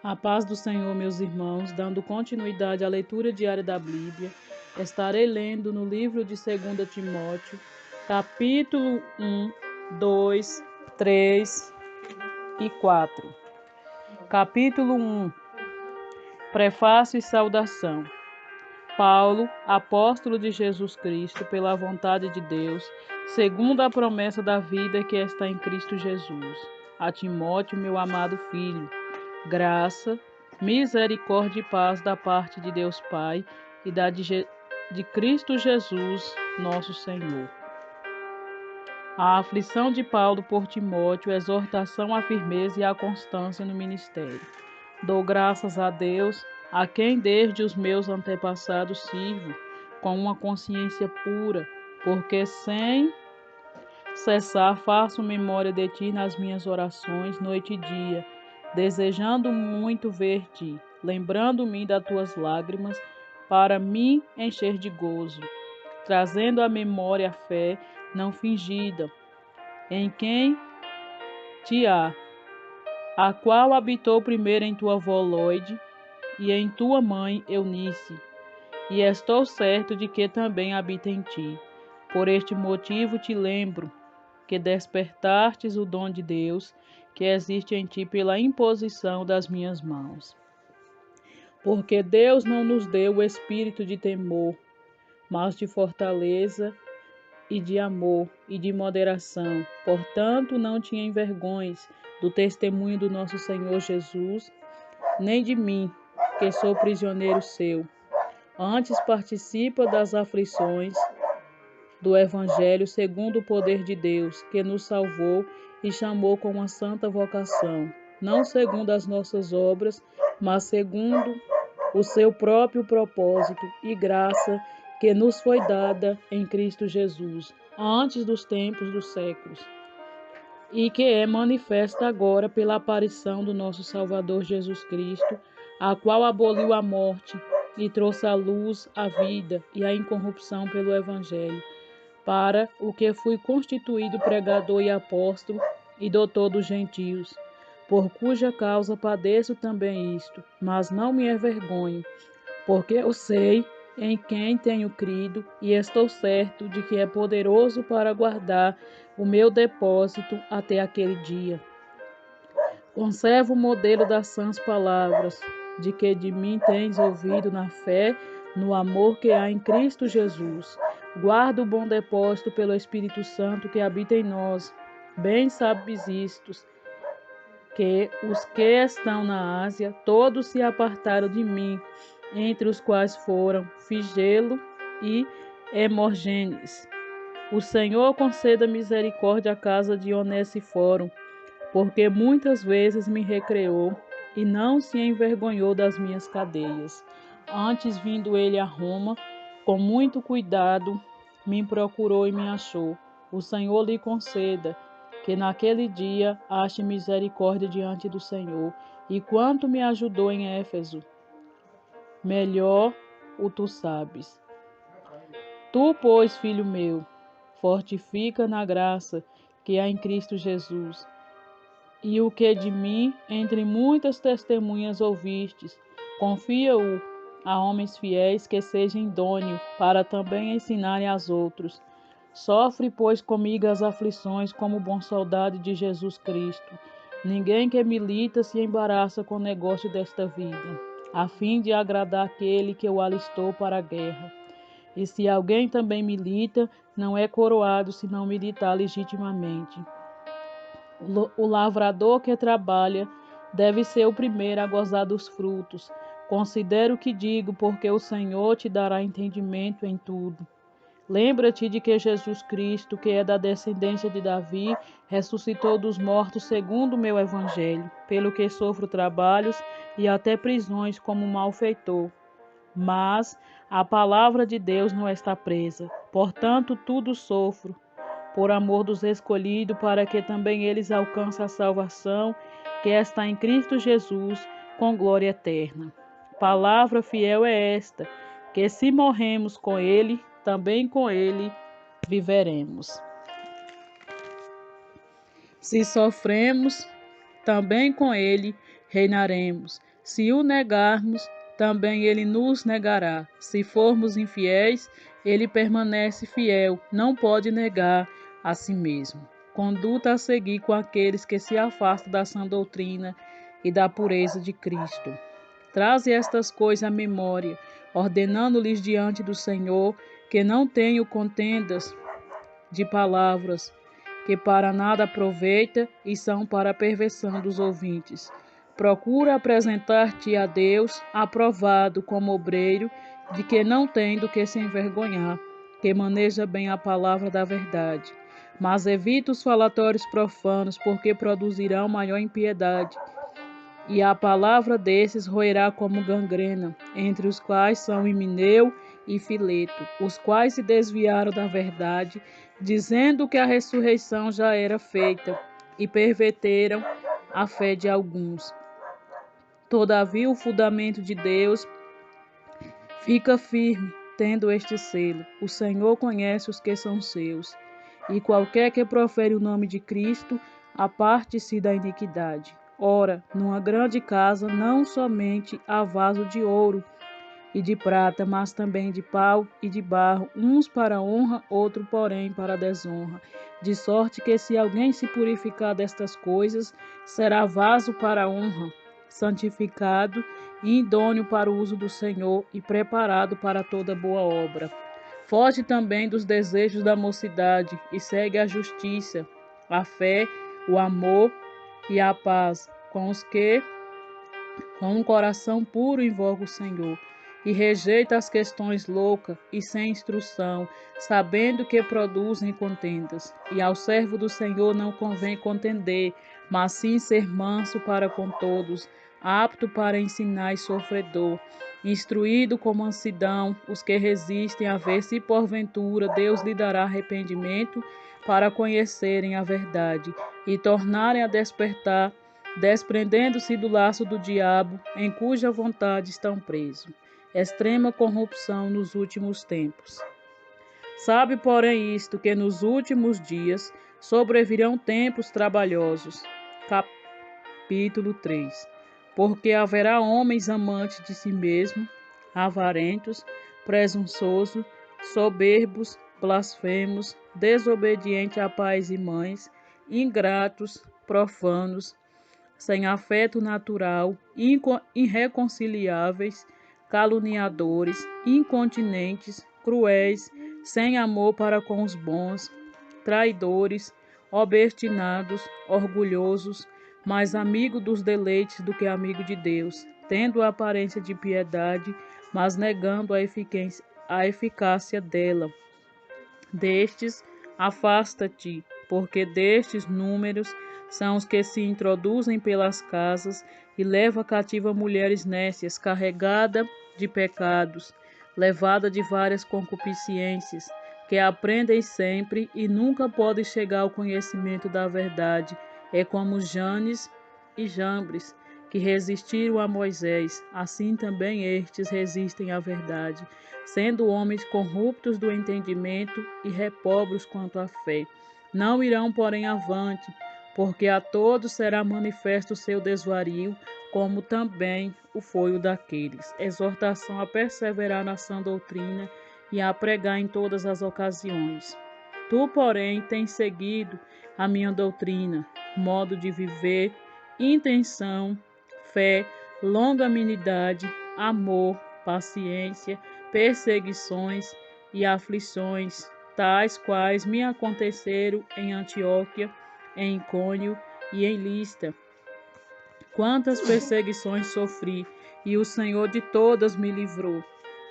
A paz do Senhor, meus irmãos, dando continuidade à leitura diária da Bíblia, estarei lendo no livro de 2 Timóteo, capítulo 1, 2, 3 e 4. Capítulo 1. Prefácio e saudação. Paulo, apóstolo de Jesus Cristo, pela vontade de Deus, segundo a promessa da vida que está em Cristo Jesus. A Timóteo, meu amado filho, graça, misericórdia e paz da parte de Deus Pai e de Cristo Jesus, nosso Senhor. A aflição de Paulo por Timóteo, exortação à firmeza e à constância no ministério. Dou graças a Deus, a quem desde os meus antepassados sirvo, com uma consciência pura, porque sem cessar faço memória de ti nas minhas orações, noite e dia, desejando muito ver-te, lembrando-me das tuas lágrimas, para me encher de gozo, trazendo à memória a fé não fingida, em quem te há, a qual habitou primeiro em tua avó Loide e em tua mãe Eunice, e estou certo de que também habita em ti. Por este motivo te lembro que despertastes o dom de Deus que existe em ti pela imposição das minhas mãos. Porque Deus não nos deu o espírito de temor, mas de fortaleza e de amor e de moderação. Portanto, não te envergonhes do testemunho do nosso Senhor Jesus, nem de mim, que sou prisioneiro seu. Antes participa das aflições do Evangelho segundo o poder de Deus, que nos salvou e chamou com uma santa vocação, não segundo as nossas obras, mas segundo o seu próprio propósito e graça que nos foi dada em Cristo Jesus, antes dos tempos dos séculos, e que é manifesta agora pela aparição do nosso Salvador Jesus Cristo, a qual aboliu a morte e trouxe à luz a vida e a incorrupção pelo Evangelho, para o que fui constituído pregador e apóstolo e doutor dos gentios, por cuja causa padeço também isto, mas não me envergonho, porque eu sei em quem tenho crido e estou certo de que é poderoso para guardar o meu depósito até aquele dia. Conservo o modelo das sãs palavras, de que de mim tens ouvido na fé, no amor que há em Cristo Jesus. Guarda o bom depósito pelo Espírito Santo que habita em nós. Bem sabes isto, que os que estão na Ásia, todos se apartaram de mim, entre os quais foram Figelo e Hermógenes. O Senhor conceda misericórdia à casa de Onesíforo, porque muitas vezes me recreou e não se envergonhou das minhas cadeias. Antes, vindo ele a Roma, com muito cuidado, me procurou e me achou. O Senhor lhe conceda que naquele dia ache misericórdia diante do Senhor. E quanto me ajudou em Éfeso, melhor o tu sabes. Tu, pois, filho meu, fortifica na graça que há em Cristo Jesus. E o que de mim, entre muitas testemunhas ouvistes, confia-o a homens fiéis que sejam idôneos para também ensinarem aos outros. Sofre, pois, comigo as aflições como bom soldado de Jesus Cristo. Ninguém que milita se embaraça com o negócio desta vida, a fim de agradar aquele que o alistou para a guerra. E se alguém também milita, não é coroado se não militar legitimamente. O lavrador que trabalha deve ser o primeiro a gozar dos frutos. Considera o que digo, porque o Senhor te dará entendimento em tudo. Lembra-te de que Jesus Cristo, que é da descendência de Davi, ressuscitou dos mortos segundo o meu evangelho, pelo que sofro trabalhos e até prisões como malfeitor. Mas a palavra de Deus não está presa. Portanto, tudo sofro, por amor dos escolhidos, para que também eles alcancem a salvação que está em Cristo Jesus, com glória eterna. Palavra fiel é esta, que se morremos com ele, também com ele viveremos. Se sofremos, também com ele reinaremos. Se o negarmos, também ele nos negará. Se formos infiéis, ele permanece fiel, não pode negar a si mesmo. Conduta a seguir com aqueles que se afastam da sã doutrina e da pureza de Cristo. Traze estas coisas à memória, ordenando-lhes diante do Senhor que não tenham contendas de palavras, que para nada aproveita e são para a perversão dos ouvintes. Procura apresentar-te a Deus aprovado como obreiro, de que não tem do que se envergonhar, que maneja bem a palavra da verdade. Mas evita os falatórios profanos, porque produzirão maior impiedade. E a palavra desses roerá como gangrena, entre os quais são Himeneu e Fileto, os quais se desviaram da verdade, dizendo que a ressurreição já era feita, e perverteram a fé de alguns. Todavia o fundamento de Deus fica firme, tendo este selo: o Senhor conhece os que são seus, e qualquer que profere o nome de Cristo, aparte-se da iniquidade. Ora, numa grande casa não somente há vaso de ouro e de prata, mas também de pau e de barro, uns para honra, outro, porém, para desonra. De sorte que, se alguém se purificar destas coisas, será vaso para honra, santificado e idôneo para o uso do Senhor e preparado para toda boa obra. Foge também dos desejos da mocidade e segue a justiça, a fé, o amor e a paz com os que, com um coração puro, invocam o Senhor, e rejeita as questões loucas e sem instrução, sabendo que produzem contendas. E ao servo do Senhor não convém contender, mas sim ser manso para com todos, apto para ensinar e sofredor, instruído com mansidão os que resistem, a ver se porventura Deus lhe dará arrependimento para conhecerem a verdade e tornarem a despertar, desprendendo-se do laço do diabo, em cuja vontade estão presos. Extrema corrupção nos últimos tempos. Sabe, porém, isto, que nos últimos dias sobrevirão tempos trabalhosos. Capítulo 3. Porque haverá homens amantes de si mesmos, avarentos, presunçosos, soberbos, blasfemos, desobedientes a pais e mães, ingratos, profanos, sem afeto natural, irreconciliáveis, caluniadores, incontinentes, cruéis, sem amor para com os bons, traidores, obstinados, orgulhosos, mais amigo dos deleites do que amigo de Deus, tendo a aparência de piedade, mas negando a eficácia dela. Destes, afasta-te, porque destes números são os que se introduzem pelas casas e levam cativa mulheres nécias, carregada de pecados, levada de várias concupiscências, que aprendem sempre e nunca podem chegar ao conhecimento da verdade. É como Janes e Jambres, que resistiram a Moisés, assim também estes resistem à verdade, sendo homens corruptos do entendimento e repobros quanto à fé. Não irão, porém, avante, porque a todos será manifesto o seu desvario, como também o foi o daqueles. Exortação a perseverar na sã doutrina e a pregar em todas as ocasiões. Tu, porém, tens seguido a minha doutrina, modo de viver, intenção, fé, longanimidade, amor, paciência, perseguições e aflições, tais quais me aconteceram em Antioquia, em Icônio e em Listra. Quantas perseguições sofri, e o Senhor de todas me livrou.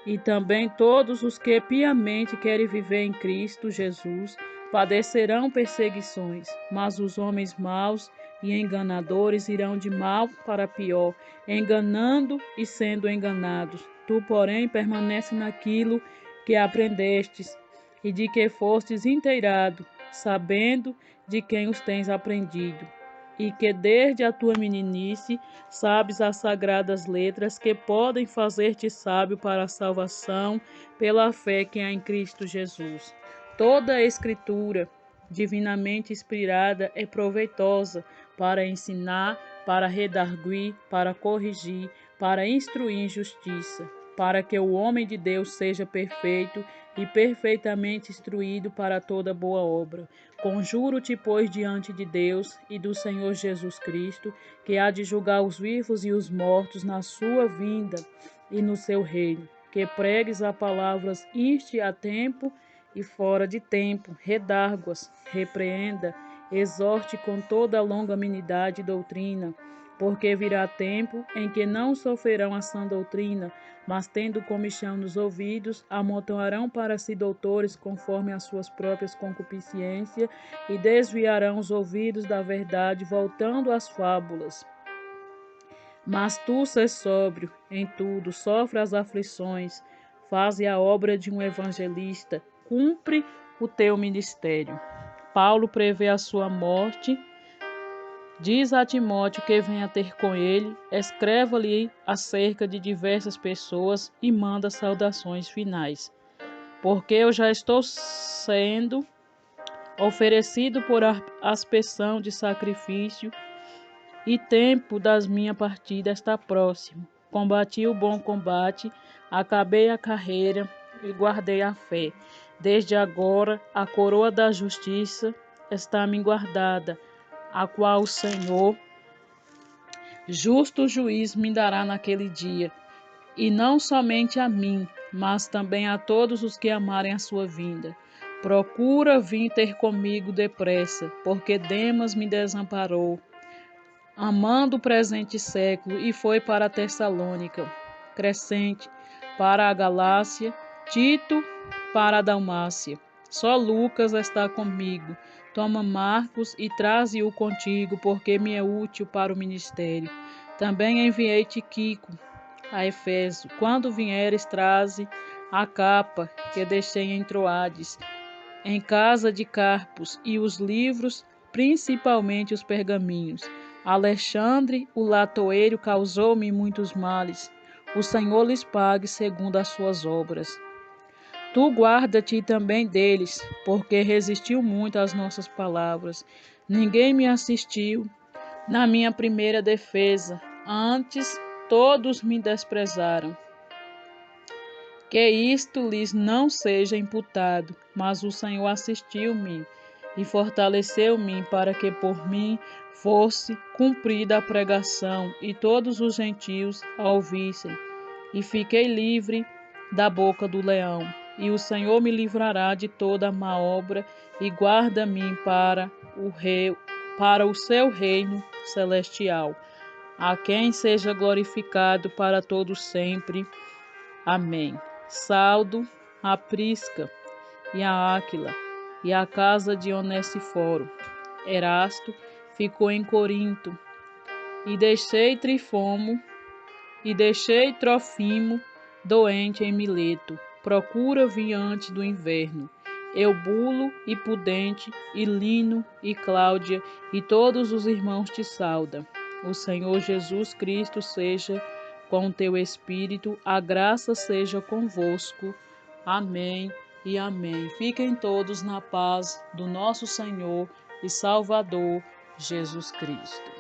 E também todos os que piamente querem viver em Cristo Jesus padecerão perseguições, mas os homens maus e enganadores irão de mal para pior, enganando e sendo enganados. Tu, porém, permanece naquilo que aprendestes e de que fostes inteirado, sabendo de quem os tens aprendido, e que desde a tua meninice sabes as sagradas letras que podem fazer-te sábio para a salvação pela fé que há em Cristo Jesus. Toda a Escritura, divinamente inspirada, é proveitosa para ensinar, para redarguir, para corrigir, para instruir em justiça, para que o homem de Deus seja perfeito e perfeitamente instruído para toda boa obra. Conjuro-te, pois, diante de Deus e do Senhor Jesus Cristo, que há de julgar os vivos e os mortos na sua vinda e no seu reino, que pregues a palavras inste a tempo e fora de tempo, redarguas, repreenda, exorte com toda a longanimidade e doutrina, porque virá tempo em que não sofrerão a sã doutrina, mas tendo comichão nos ouvidos, amontoarão para si doutores conforme as suas próprias concupiscências e desviarão os ouvidos da verdade, voltando às fábulas. Mas tu sês sóbrio em tudo, sofre as aflições, faze a obra de um evangelista, cumpre o teu ministério. Paulo prevê a sua morte, diz a Timóteo que venha ter com ele, escreva-lhe acerca de diversas pessoas e manda saudações finais. Porque eu já estou sendo oferecido por aspersão de sacrifício e tempo das minha partida está próximo. Combati o bom combate, acabei a carreira e guardei a fé. Desde agora a coroa da justiça está-me guardada, a qual o Senhor, justo juiz, me dará naquele dia, e não somente a mim, mas também a todos os que amarem a sua vinda. Procura vir ter comigo depressa, porque Demas me desamparou, amando o presente século, e foi para a Tessalônica. Crescente para a Galácia, Tito para a Dalmácia. Só Lucas está comigo. Toma Marcos e traze-o contigo, porque me é útil para o ministério. Também enviei Tíquico a Efeso. Quando vieres, traze a capa que deixei em Troades, em casa de Carpos, e os livros, principalmente os pergaminhos. Alexandre, o latoeiro, causou-me muitos males. O Senhor lhes pague segundo as suas obras. Tu guarda-te também deles, porque resistiu muito às nossas palavras. Ninguém me assistiu na minha primeira defesa, antes todos me desprezaram. Que isto lhes não seja imputado, mas o Senhor assistiu-me e fortaleceu-me para que por mim fosse cumprida a pregação e todos os gentios a ouvissem. E fiquei livre da boca do leão. E o Senhor me livrará de toda a má obra e guarda-me para o seu reino celestial, a quem seja glorificado para todos sempre. Amém. Saldo a Prisca e a Áquila e a casa de Onesíforo. Erasto ficou em Corinto, e deixei Trofimo doente em Mileto. Procura vir antes do inverno. Eubulo e Pudente e Lino e Cláudia e todos os irmãos te saudam. O Senhor Jesus Cristo seja com teu espírito, a graça seja convosco. Amém e amém. Fiquem todos na paz do nosso Senhor e Salvador Jesus Cristo.